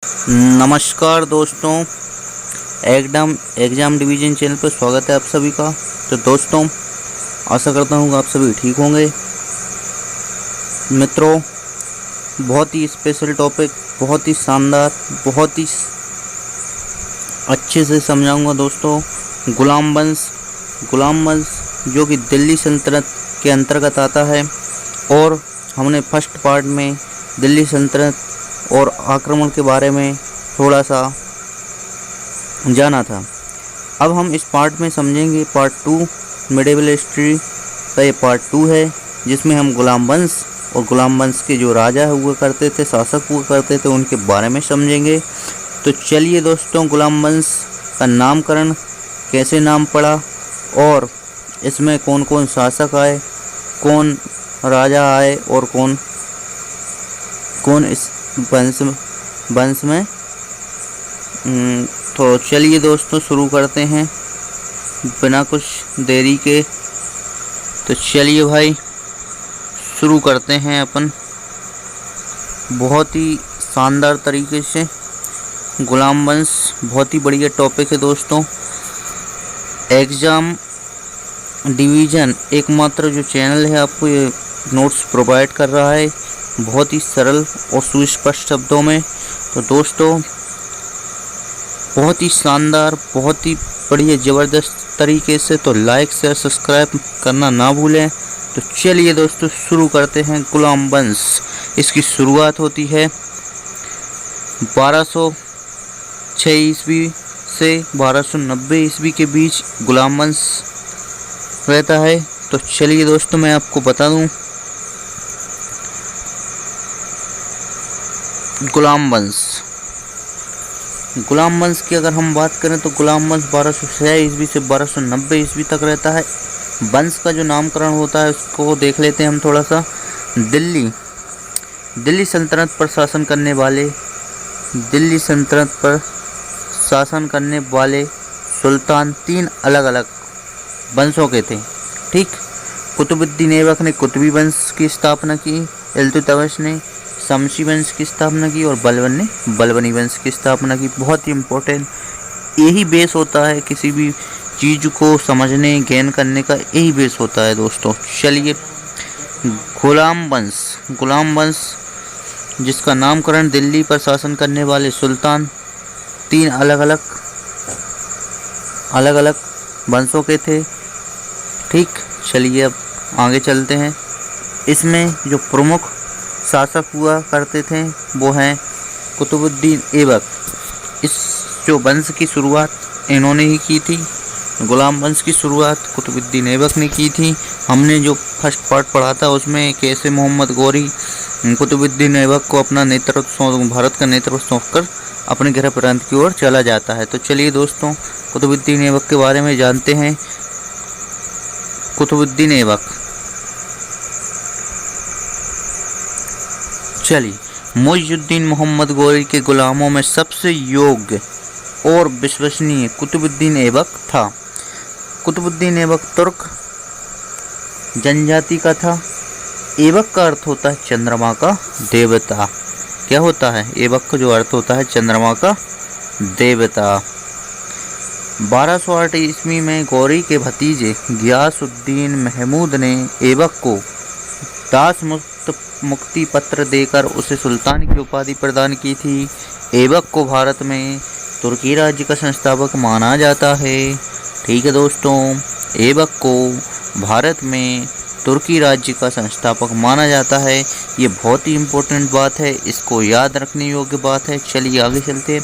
नमस्कार दोस्तों, एकदम एग्ज़ाम डिवीज़न चैनल पर स्वागत है आप सभी का। तो दोस्तों, आशा करता हूँ आप सभी ठीक होंगे। मित्रों, बहुत ही स्पेशल टॉपिक, बहुत ही शानदार, बहुत ही अच्छे से समझाऊंगा दोस्तों। गुलाम वंश जो कि दिल्ली सल्तनत के अंतर्गत आता है, और हमने फर्स्ट पार्ट में दिल्ली सल्तनत और आक्रमण के बारे में थोड़ा सा जाना था। अब हम इस पार्ट में समझेंगे पार्ट 2, मिडिवल हिस्ट्री का ये पार्ट 2 है, जिसमें हम गुलाम वंश और गुलाम वंश के जो राजा हुआ करते थे, शासक हुआ करते थे, उनके बारे में समझेंगे। तो चलिए दोस्तों, गुलाम वंश का नामकरण कैसे नाम पड़ा और इसमें कौन कौन शासक आए, कौन राजा आए और कौन कौन इस वंश में। तो चलिए दोस्तों, शुरू करते हैं बिना कुछ देरी के। तो चलिए भाई, शुरू करते हैं अपन बहुत ही शानदार तरीके से। गुलाम वंश बहुत ही बढ़िया टॉपिक है दोस्तों। एग्ज़ाम डिवीज़न एकमात्र जो चैनल है आपको ये नोट्स प्रोवाइड कर रहा है, बहुत ही सरल और सुस्पष्ट शब्दों में। तो दोस्तों, बहुत ही शानदार, बहुत ही बढ़िया ज़बरदस्त तरीके से, तो लाइक शेयर सब्सक्राइब करना ना भूलें। तो चलिए दोस्तों, शुरू करते हैं। गुलाम वंश, इसकी शुरुआत होती है 1206 ईस्वी से 1290 ईस्वी के बीच गुलाम वंश रहता है। तो चलिए दोस्तों, मैं आपको बता दूं, गुलाम वंश की अगर हम बात करें तो गुलाम वंश 1206 ईस्वी से 1290 ईस्वी तक रहता है। वंश का जो नामकरण होता है उसको देख लेते हैं हम थोड़ा सा। दिल्ली सल्तनत पर शासन करने वाले सुल्तान 3 अलग अलग वंशों के थे। ठीक, कुतुबुद्दीन ऐबक ने कुतुबी वंश की स्थापना की, इल्तुतमिश ने शमसी वंश की स्थापना की और बलबन ने बलबनी वंश की स्थापना की। बहुत ही इम्पोर्टेंट यही बेस होता है, किसी भी चीज़ को समझने गेन करने का यही बेस होता है दोस्तों। चलिए, गुलाम वंश जिसका नामकरण दिल्ली पर शासन करने वाले सुल्तान 3 अलग अलग वंशों के थे। ठीक, चलिए अब आगे चलते हैं। इसमें जो प्रमुख शासक हुआ करते थे वो हैं कुतुबुद्दीन ऐबक। इस जो वंश की शुरुआत इन्होंने ही की थी। गुलाम वंश की शुरुआत कुतुबुद्दीन ऐबक ने की थी। हमने जो फर्स्ट पार्ट पढ़ा था उसमें कैसे मोहम्मद गौरी कुतुबुद्दीन ऐबक को अपना भारत का नेतृत्व सौंपकर अपने गृह प्रांत की ओर चला जाता है। तो चलिए दोस्तों, कुतुबुद्दीन ऐबक के बारे में जानते हैं। कुतुबुद्दीन ऐबक, चलिए, मुइजुद्दीन मोहम्मद गौरी के गुलामों में सबसे योग्य और विश्वसनीय कुतुबुद्दीन ऐबक था। कुतुबुद्दीन ऐबक तुर्क जनजाति का था। ऐबक का अर्थ होता है चंद्रमा का देवता। क्या होता है? ऐबक का जो अर्थ होता है चंद्रमा का देवता। 1208 ईस्वी में गौरी के भतीजे गियासुद्दीन महमूद ने ऐबक को दास मुक्ति पत्र देकर उसे सुल्तान की उपाधि प्रदान की थी। ऐबक को भारत में तुर्की राज्य का संस्थापक माना जाता है। ठीक है दोस्तों, ऐबक को भारत में तुर्की राज्य का संस्थापक माना जाता है। ये बहुत ही इम्पोर्टेंट बात है, इसको याद रखने योग्य बात है। चलिए आगे चलते हैं।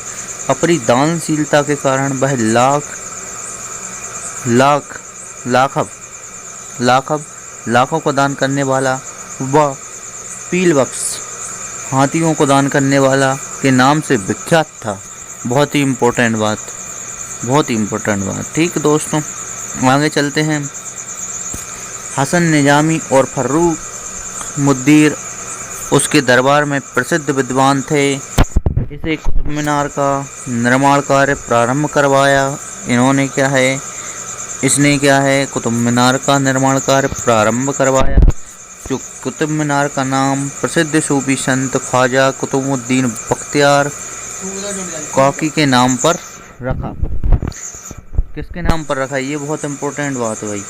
अपनी दानशीलता के कारण वह लाखों को दान करने वाला व पीलबख्श हाथियों को दान करने वाला के नाम से विख्यात था। बहुत ही इम्पोर्टेंट बात। ठीक दोस्तों, आगे चलते हैं। हसन निजामी और फर्रुख मुद्दीर उसके दरबार में प्रसिद्ध विद्वान थे। इसे कुतुब मीनार का निर्माण कार्य प्रारंभ करवाया। इसने क्या है कुतुब मीनार का निर्माण कार्य प्रारंभ करवाया। जो कुतुब मीनार का नाम प्रसिद्ध सूफी संत ख्वाजा कुतुबुद्दीन बख्तियार काकी के नाम पर रखा। किसके नाम पर रखा, ये बहुत इंपॉर्टेंट बात है भाई,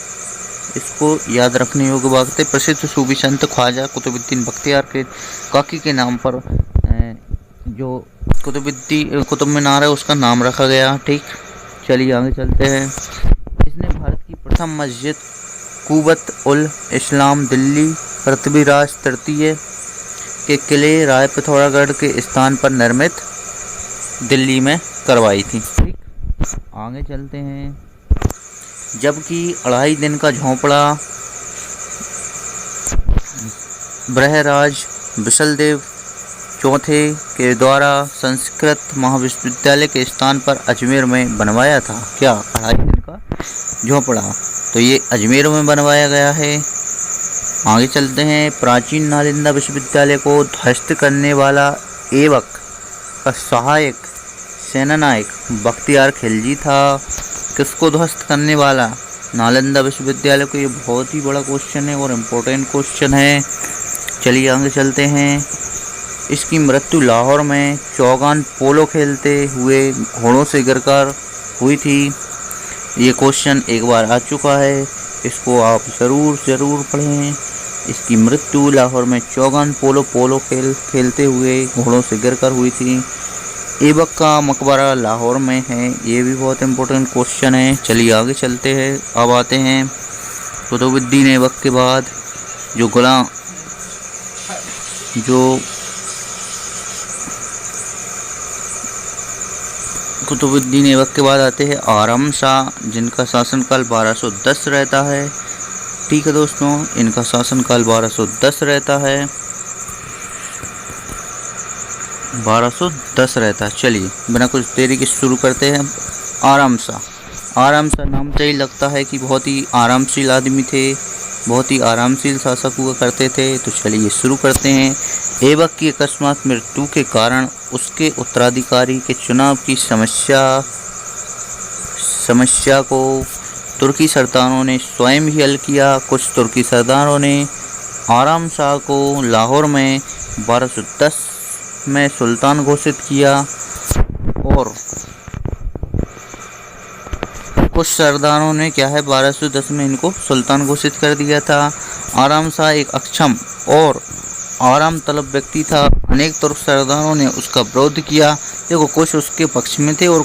इसको याद रखने योग्य बात है। प्रसिद्ध सूफी संत ख्वाजा कुतुबुद्दीन बख्तियार के काकी के नाम पर जो कुतुब मीनार है उसका नाम रखा गया। ठीक, चलिए आगे चलते हैं। इसने भारत की प्रथम मस्जिद कुबत उल इस्लाम दिल्ली पृथ्वीराज तृतीय के किले राय पिथौरागढ़ के स्थान पर निर्मित दिल्ली में करवाई थी। ठीक, आगे चलते हैं। जबकि 2.5 दिन का झोंपड़ा बृहराज विशलदेव चौथे के द्वारा संस्कृत महाविश्वविद्यालय के स्थान पर अजमेर में बनवाया था। क्या 2.5 दिन का झोंपड़ा, तो ये अजमेर में बनवाया गया है। आगे चलते हैं। प्राचीन नालंदा विश्वविद्यालय को ध्वस्त करने वाला ऐबक का सहायक सेनानायक बख्तियार खिलजी था। किसको ध्वस्त करने वाला, नालंदा विश्वविद्यालय को। ये बहुत ही बड़ा क्वेश्चन है और इम्पोर्टेंट क्वेश्चन है। चलिए आगे चलते हैं। इसकी मृत्यु लाहौर में चौगान पोलो खेलते हुए घोड़ों से गिरकर हुई थी। ये क्वेश्चन एक बार आ चुका है, इसको आप ज़रूर पढ़ें। इसकी मृत्यु लाहौर में चौगान पोलो खेलते हुए घोड़ों से गिरकर हुई थी। ऐबक का मकबरा लाहौर में है, ये भी बहुत इंपॉर्टेंट क्वेश्चन है। चलिए आगे चलते हैं। अब आते हैं कुतुबुद्दीन ऐबक के बाद कुतुबुद्दीन ऐबक के बाद आते हैं आरम शाह, जिनका शासनकाल 1210 रहता है। ठीक है दोस्तों, इनका शासनकाल 1210 रहता है, 1210 रहता है। चलिए बिना कुछ देरी के शुरू करते हैं। आरम शाह नाम से ही लगता है कि बहुत ही आरामशील आदमी थे, बहुत ही आरामशील शासक हुआ करते थे। तो चलिए शुरू करते हैं। ऐबक की अकस्मात मृत्यु के कारण उसके उत्तराधिकारी के चुनाव की समस्या को तुर्की सरदारों ने स्वयं ही हल किया। कुछ तुर्की सरदारों ने आरम शाह को लाहौर में 1210 में सुल्तान घोषित किया और कुछ सरदारों ने 1210 में इनको सुल्तान घोषित कर दिया था। आरम शाह एक अक्षम और आराम तलब व्यक्ति था। अनेक तुर्क सरदारों ने उसका विरोध किया। देखो, कुछ उसके पक्ष में थे और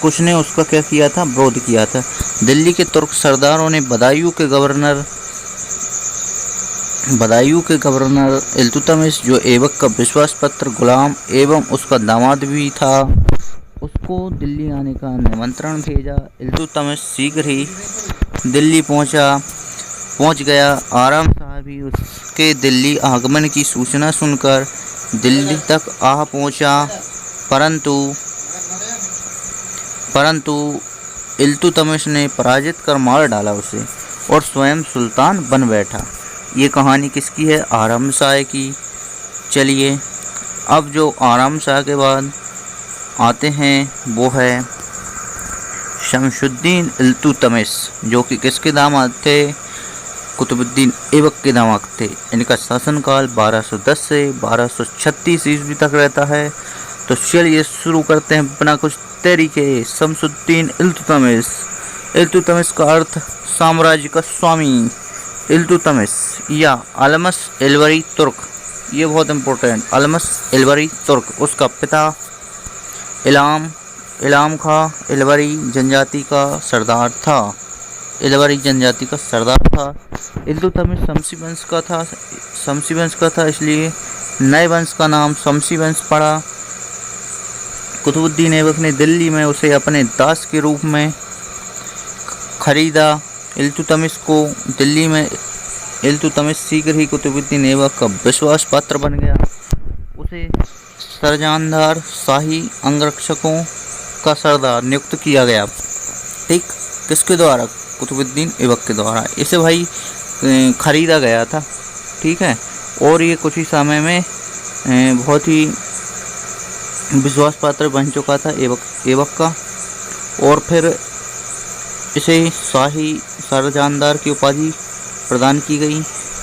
कुछ ने उसका क्या किया था, विरोध किया था। दिल्ली के तुर्क सरदारों ने बदायूं के गवर्नर इल्तुतमिश, जो ऐबक का विश्वास पत्र गुलाम एवं उसका दामाद भी था, उसको दिल्ली आने का निमंत्रण भेजा। इल्तुतमिश शीघ्र ही दिल्ली पहुंच गया। आरम शाह भी उसके दिल्ली आगमन की सूचना सुनकर दिल्ली तक आ पहुंचा, परंतु इल्तुतमिश ने पराजित कर मार डाला उसे और स्वयं सुल्तान बन बैठा। ये कहानी किसकी है, आरम शाह की। चलिए अब जो आरम शाह के बाद आते हैं वो है शमशुद्दीन इल्तुतमिश, जो कि किसके दामाद थे, कुतुबुद्दीन ऐबक के दामाद थे। इनका शासनकाल 1210 से 1236 ईस्वी तक रहता है। तो चलिए शुरू करते हैं बिना कुछ देरी के। शमशुद्दीन इल्तुतमिश का अर्थ साम्राज्य का स्वामी। इल्तुतमिश या अलमस एलवरी तुर्क, ये बहुत इंपॉर्टेंट, अलमस एलवरी तुर्क। उसका पिता इलाम खां एलवरी जनजाति का सरदार था। इल्तुतमिश शमसी वंश का था, इसलिए नए वंश का नाम शमसी वंश पड़ा। कुतुबुद्दीन ऐबक ने दिल्ली में उसे अपने दास के रूप में खरीदा। इल्तुतमिश शीघ्र ही कुतुबुद्दीन ऐबक का विश्वास पात्र बन गया। उसे सरजनदार शाही अंगरक्षकों का सरदार नियुक्त किया गया। ठीक, किसके द्वारा, कुतुबुद्दीन ऐबक के द्वारा। इसे भाई खरीदा गया था। ठीक है, और ये कुछ ही समय में बहुत ही विश्वास पात्र बन चुका था ऐबक का, और फिर इसे शाही सरजनदार की उपाधि प्रदान की गई।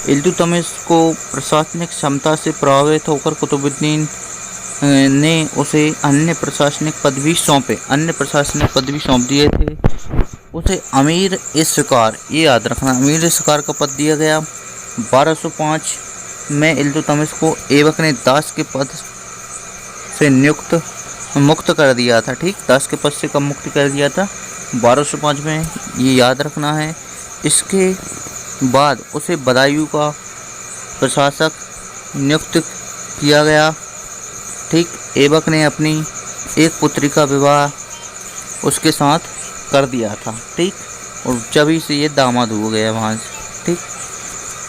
इल्तुतमिश को प्रशासनिक क्षमता से प्रभावित होकर कुतुबुद्दीन ने उसे अन्य प्रशासनिक पद भी सौंप दिए थे। उसे अमीर ए शिकार, ये याद रखना, अमीर ए शिकार का पद दिया गया। 1205 में इल्तुतमिश को ऐबक ने दास के पद से मुक्त कर दिया था। ठीक, दास के पद से कब मुक्त कर दिया था? 1205 में, ये याद रखना है। इसके बाद उसे बदायूं का प्रशासक नियुक्त किया गया। ठीक, ऐबक ने अपनी एक पुत्री का विवाह उसके साथ कर दिया था। ठीक, और जभी से ये दामाद हो गया वहाँ से। ठीक,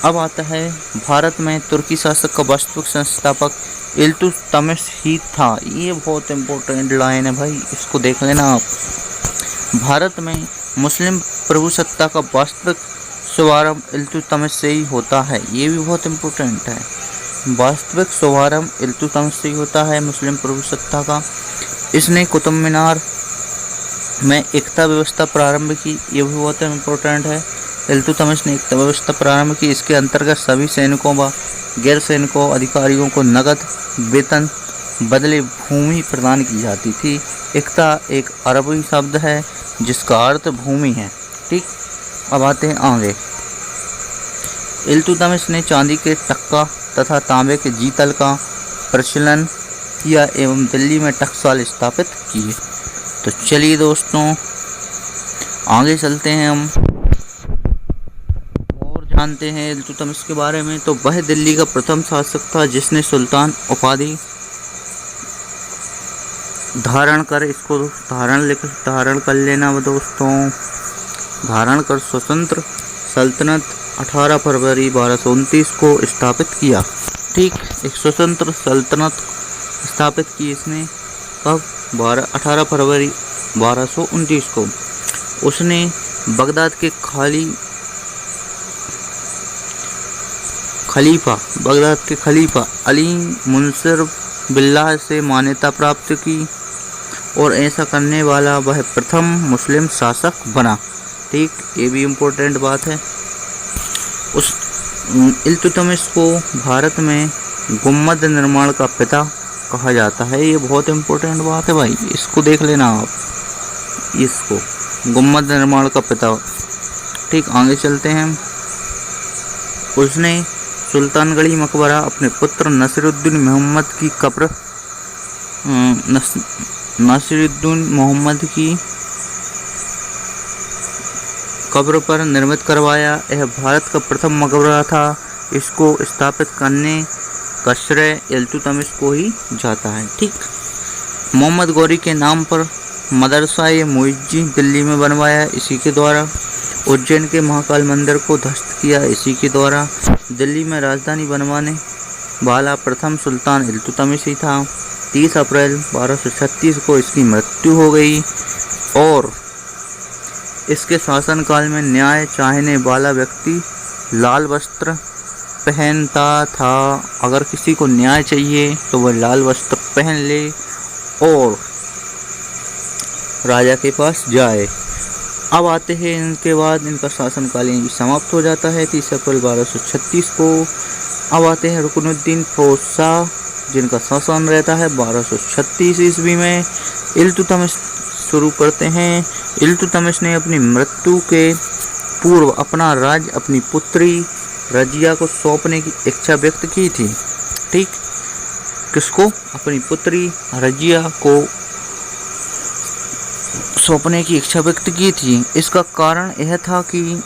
अब आता है भारत में तुर्की शासक का वास्तविक संस्थापक इल्तुतमिश ही था। ये बहुत इम्पोर्टेंट लाइन है भाई, इसको देख लेना आप। भारत में मुस्लिम प्रभुसत्ता का वास्तविक शुभारंभ इल्तुतमिश से ही होता है। ये भी बहुत इम्पोर्टेंट है, वास्तविक शुभारंभ इल्तुतमिश से ही होता है मुस्लिम प्रभुसत्ता का। इसने कुतुब मीनार में एकता व्यवस्था प्रारंभ की, ये भी बहुत इम्पोर्टेंट है। इल्तुतमिश ने एकता व्यवस्था प्रारंभ की। इसके अंतर्गत सभी सैनिकों व गैर सैनिकों अधिकारियों को नगद वेतन बदले भूमि प्रदान की जाती थी। एकता एक अरबी शब्द है जिसका अर्थ भूमि है। ठीक, अब आते हैं आगे। इल्तुतमिश ने चांदी के टक्का तथा तांबे के जीतल का प्रचलन किया एवं दिल्ली में टकसाल स्थापित किए। तो चलिए दोस्तों, आगे चलते हैं हम और जानते हैं इल्तुतमिश के बारे में। तो वह दिल्ली का प्रथम शासक था जिसने सुल्तान उपाधि धारण कर, इसको धारण कर लेना दोस्तों, धारण कर स्वतंत्र सल्तनत 18 फरवरी 1229 को स्थापित किया। ठीक, एक स्वतंत्र सल्तनत स्थापित की इसने कब? 18 फरवरी 1229 को। उसने बगदाद के खलीफा अली मुंसर बिल्लाह से मान्यता प्राप्त की और ऐसा करने वाला वह प्रथम मुस्लिम शासक बना। ठीक, ये भी इम्पोर्टेंट बात है। उस इल्तुतमिश को भारत में गुम्मद निर्माण का पिता कहा जाता है। ये बहुत इम्पोर्टेंट बात है भाई, इसको देख लेना आप, इसको गुम्मद निर्माण का पिता। ठीक, आगे चलते हैं। उसने सुल्तानगढ़ी मकबरा अपने पुत्र नसीरुद्दीन मोहम्मद की कब्र पर निर्मित करवाया। यह भारत का प्रथम मकबरा था। इसको स्थापित करने का श्रेय इल्तुतमिश को ही जाता है। ठीक, मोहम्मद गौरी के नाम पर मदरसा-ए-मुइज़्ज़ी दिल्ली में बनवाया, इसी के द्वारा। उज्जैन के महाकाल मंदिर को ध्वस्त किया, इसी के द्वारा। दिल्ली में राजधानी बनवाने वाला प्रथम सुल्तान इल्तुतमिश ही था। 30 अप्रैल 1236 को इसकी मृत्यु हो गई और इसके शासनकाल में न्याय चाहने वाला व्यक्ति लाल वस्त्र पहनता था। अगर किसी को न्याय चाहिए तो वह लाल वस्त्र पहन ले और राजा के पास जाए। अब आते हैं इनके बाद इनका शासनकाल भी समाप्त हो जाता है 30 अप्रैल 1236 को। अब आते हैं रुकनुद्दीन फिरोज शाह, जिनका शासन रहता है 1236 ईस्वी में। इल्तुतमिश शुरू करते हैं। इल्तुतमिश ने अपनी मृत्यु के पूर्व अपना राज्य अपनी पुत्री रजिया को सौंपने की इच्छा व्यक्त की थी। ठीक, किसको? अपनी पुत्री रजिया को सौंपने की इच्छा व्यक्त की थी। इसका कारण यह था कि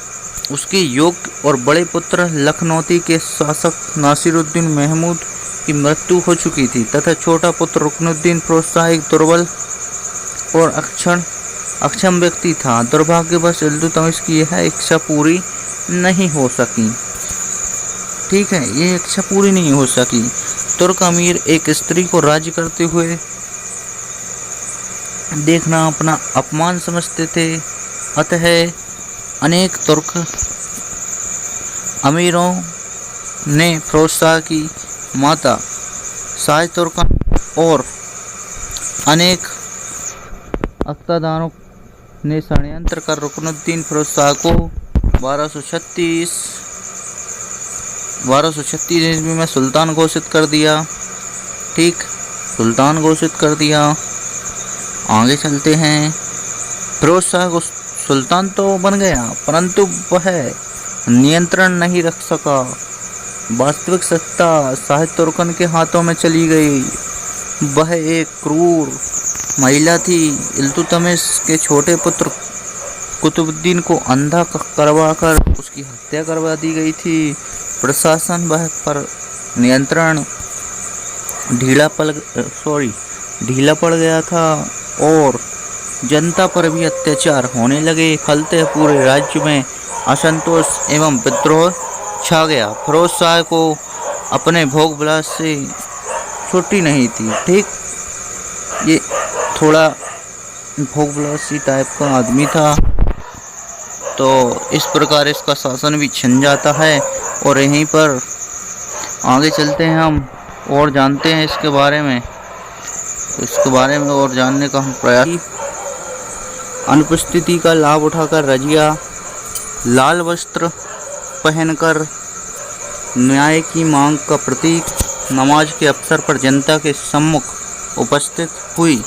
उसके योग्य और बड़े पुत्र लखनौती के शासक नासिरुद्दीन महमूद की मृत्यु हो चुकी थी तथा छोटा पुत्र रुकनुद्दीन फिरोज शाह एक दुर्बल और अक्षम व्यक्ति था। दुर्भाग्यवश इल्तुतमिश की यह इच्छा पूरी नहीं हो सकी। ठीक है, ये इच्छा पूरी नहीं हो सकी। तुर्क अमीर एक स्त्री को राज्य करते हुए देखना अपना अपमान समझते थे, अतः अनेक तुर्क अमीरों ने फिरोज शाह की माता शाह तुर्कान और अनेक अक्तादारों ने षड्यंत्र कर रुकनुद्दीन फिरोज शाह को 1236 ईस्वी में सुल्तान घोषित कर दिया। ठीक, सुल्तान घोषित कर दिया। आगे चलते हैं। फिरोज शाह को सुल्तान तो बन गया, परंतु वह नियंत्रण नहीं रख सका। वास्तविक सत्ता शाह तुर्कन के हाथों में चली गई। वह एक क्रूर महिला थी। इल्तुतमिश के छोटे पुत्र कुतुबुद्दीन को अंधा करवाकर उसकी हत्या करवा दी गई थी। प्रशासन वह पर नियंत्रण ढीला पड़ गया था और जनता पर भी अत्याचार होने लगे। फलते पूरे राज्य में असंतोष एवं विद्रोह छा गया। फिरोज शाह को अपने भोग विलास से छुट्टी नहीं थी। ठीक, ये थोड़ा भोग विलासी टाइप का आदमी था, तो इस प्रकार इसका शासन भी छिन जाता है। और यहीं पर आगे चलते हैं हम और जानते हैं इसके बारे में। तो इसके बारे में और जानने का हम प्रयास। अनुपस्थिति का लाभ उठाकर रजिया लाल वस्त्र पहनकर न्याय की मांग का प्रतीक नमाज के अवसर पर जनता के सम्मुख उपस्थित हुई।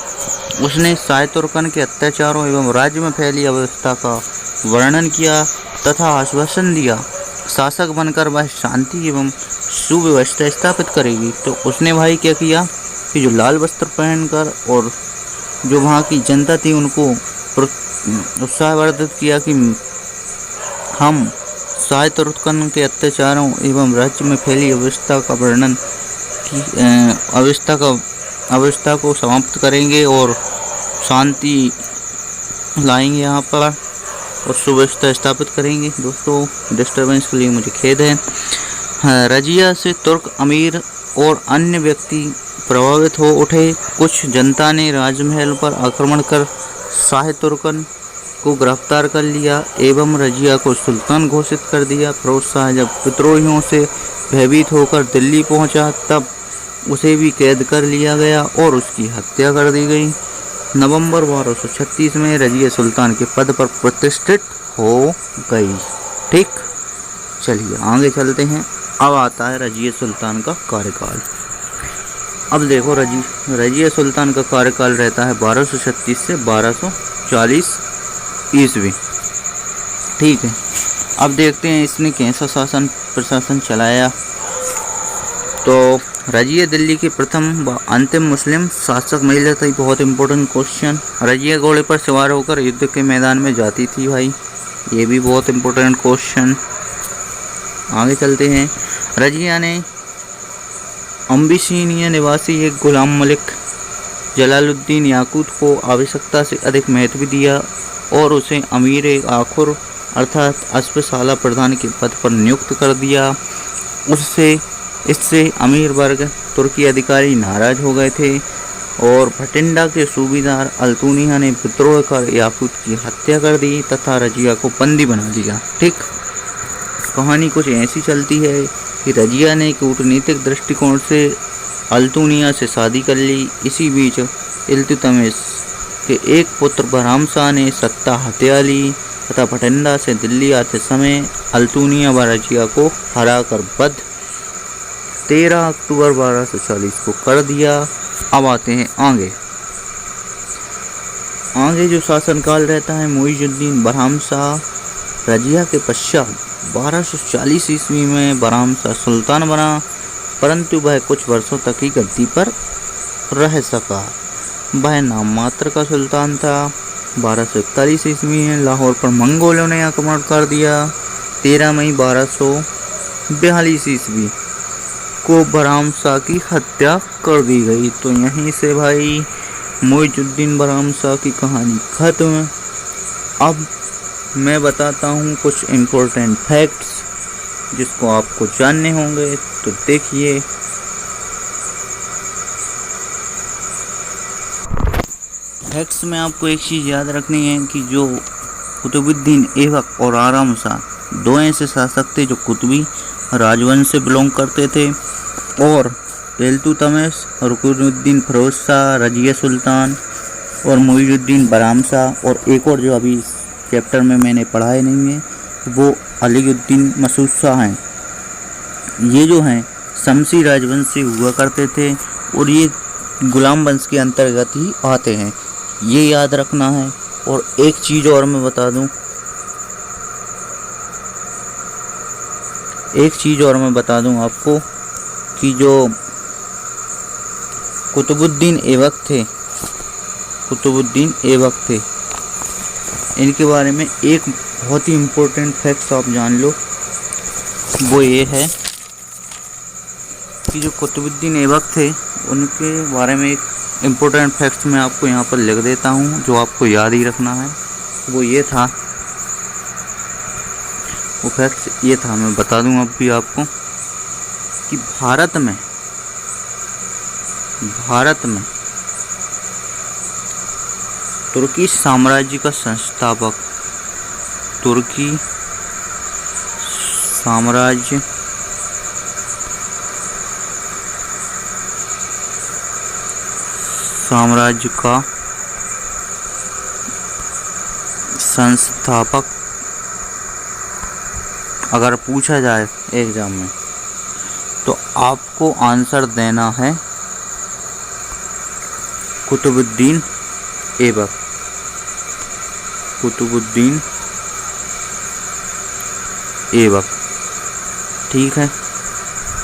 उसने शाह तुर्कन के अत्याचारों एवं राज्य में फैली अव्यवस्था का वर्णन किया तथा आश्वासन दिया शासक बनकर वह शांति एवं सुव्यवस्था स्थापित करेगी। तो उसने भाई क्या किया कि जो लाल वस्त्र पहनकर और जो वहाँ की जनता थी उनको उत्साहवर्धित किया कि हम शाह तुर्कन के अत्याचारों एवं राज्य में फैली अव्यवस्था का वर्णन की अव्यवस्था को समाप्त करेंगे और शांति लाएंगे यहाँ पर और सुव्यवस्था स्थापित करेंगे। दोस्तों, डिस्टर्बेंस के लिए मुझे खेद है। रजिया से तुर्क अमीर और अन्य व्यक्ति प्रभावित हो उठे। कुछ जनता ने राजमहल पर आक्रमण कर शाह तुर्कन को गिरफ्तार कर लिया एवं रजिया को सुल्तान घोषित कर दिया। फिरोज शाह जब विद्रोहियों से भयभीत होकर दिल्ली पहुंचा तब उसे भी कैद कर लिया गया और उसकी हत्या कर दी गई। नवंबर 1236 में रजिया सुल्तान के पद पर प्रतिष्ठित हो गई। ठीक, चलिए आगे चलते हैं। अब आता है रजिया सुल्तान का कार्यकाल। अब देखो, रजिया सुल्तान का कार्यकाल रहता है 1236 से 1240 ईस्वी। ठीक है, अब देखते हैं इसने कैसा प्रशासन चलाया। तो रजिया दिल्ली की प्रथम व अंतिम मुस्लिम शासक महिला थी। बहुत इंपॉर्टेंट क्वेश्चन। रजिया घोड़े पर सवार होकर युद्ध के मैदान में जाती थी भाई, ये भी बहुत इंपॉर्टेंट क्वेश्चन। आगे चलते हैं। रजिया ने अम्बिसिनिया निवासी एक गुलाम मलिक जलालुद्दीन याकूत को आवश्यकता से अधिक महत्व दिया और उसे अमीर आखुर अर्थात अस्पशाला प्रधान के पद पर नियुक्त कर दिया। इससे अमीर वर्ग तुर्की अधिकारी नाराज हो गए थे और भटिंडा के सूबेदार अल्तुनिया ने विद्रोह कर याकूत की हत्या कर दी तथा रजिया को बंदी बना दिया। ठीक, कहानी कुछ ऐसी चलती है कि रजिया ने कूटनीतिक दृष्टिकोण से अल्तुनिया से शादी कर ली। इसी बीच इल्तुतमिश के एक पुत्र बहराम शाह ने सत्ता हत्या ली तथा भटिंडा से दिल्ली आते समय अल्तुनिया व रजिया को हराकर वध 13 अक्टूबर 1240 को कर दिया। अब आते हैं आगे जो शासनकाल रहता है मुइजुद्दीन बहराम शाह। रजिया के पश्चात 1240 ईस्वी में बहराम शाह सुल्तान बना, परंतु वह कुछ वर्षों तक ही गद्दी पर रह सका। वह नाम मात्र का सुल्तान था। 1241 ईस्वी में लाहौर पर मंगोलों ने आक्रमण कर दिया। 13 मई 1242 ईस्वी को बहराम शाह की हत्या कर दी गई। तो यहीं से भाई मुइजुद्दीन बहराम शाह की कहानी खत्म। अब मैं बताता हूँ कुछ इम्पोर्टेंट फैक्ट्स जिसको आपको जानने होंगे, तो देखिए। फैक्ट्स में आपको एक चीज़ याद रखनी है कि जो कुतुबुद्दीन ऐबक और आराम शाह दो ऐसे शासक थे जो कुतुबी राजवंश से बिलोंग करते थे और इल्तुतमिश, रुकनुद्दीन फिरोज शाह, रजिया सुल्तान और मुइजुद्दीन बहराम शाह और एक और जो अभी चैप्टर में मैंने पढ़ाए नहीं है वो अलीउद्दीन मसूद शाह हैं। ये जो हैं शमसी राजवंश से हुआ करते थे और ये गुलाम वंश के अंतर्गत ही आते हैं, ये याद रखना है। और एक चीज़ और मैं बता दूं, आपको कि जो कुतुबुद्दीन ऐबक थे, इनके बारे में एक बहुत ही इम्पोर्टेंट फैक्ट्स आप जान लो। वो ये है कि जो कुतुबुद्दीन ऐबक थे, उनके बारे में एक इम्पोर्टेंट फैक्ट्स मैं आपको यहाँ पर लिख देता हूँ, जो आपको याद ही रखना है। वो फैक्ट्स ये था, मैं बता दूँ अब भी आपको, कि भारत में तुर्की साम्राज्य का संस्थापक, साम्राज्य का संस्थापक अगर पूछा जाए एग्जाम में, तो आपको आंसर देना है कुतुबुद्दीन ऐबक। ठीक है,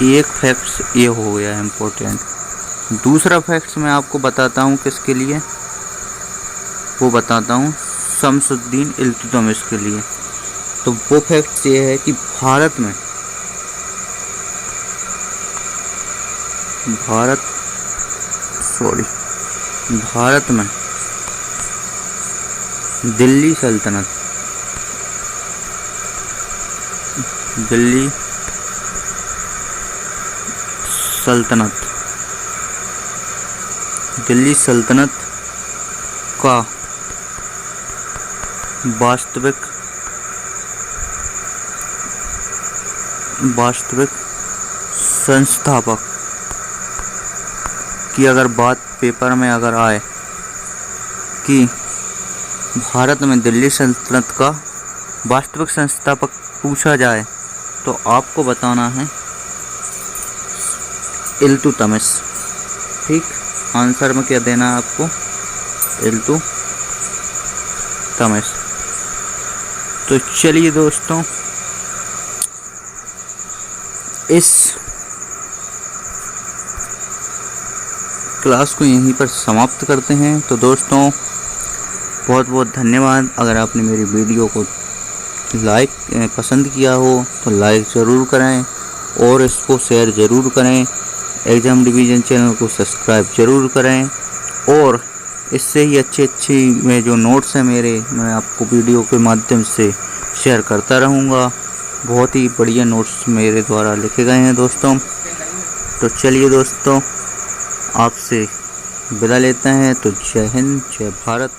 एक फैक्ट्स ये हो गया है इम्पोर्टेंट। दूसरा फैक्ट्स मैं आपको बताता हूँ किसके लिए, वो बताता हूँ शमसुद्दीन इल्तुतमिश के लिए। तो वो फैक्ट्स ये है कि भारत में दिल्ली सल्तनत का वास्तविक संस्थापक की अगर बात पेपर में अगर आए कि भारत में दिल्ली सल्तनत का वास्तविक संस्थापक पूछा जाए, तो आपको बताना है इल्तुतमिश। ठीक, आंसर में क्या देना है आपको, इल्तुतमिश। तो चलिए दोस्तों, इस क्लास को यहीं पर समाप्त करते हैं। तो दोस्तों बहुत बहुत धन्यवाद। अगर आपने मेरी वीडियो को पसंद किया हो तो लाइक ज़रूर करें और इसको शेयर ज़रूर करें। एग्ज़ाम डिवीज़न चैनल को सब्सक्राइब ज़रूर करें, और इससे ही अच्छे में जो नोट्स हैं मेरे, मैं आपको वीडियो के माध्यम से शेयर करता रहूँगा। बहुत ही बढ़िया नोट्स मेरे द्वारा लिखे गए हैं दोस्तों। तो चलिए दोस्तों, आपसे विदा लेते हैं। तो जय हिंद, जय भारत।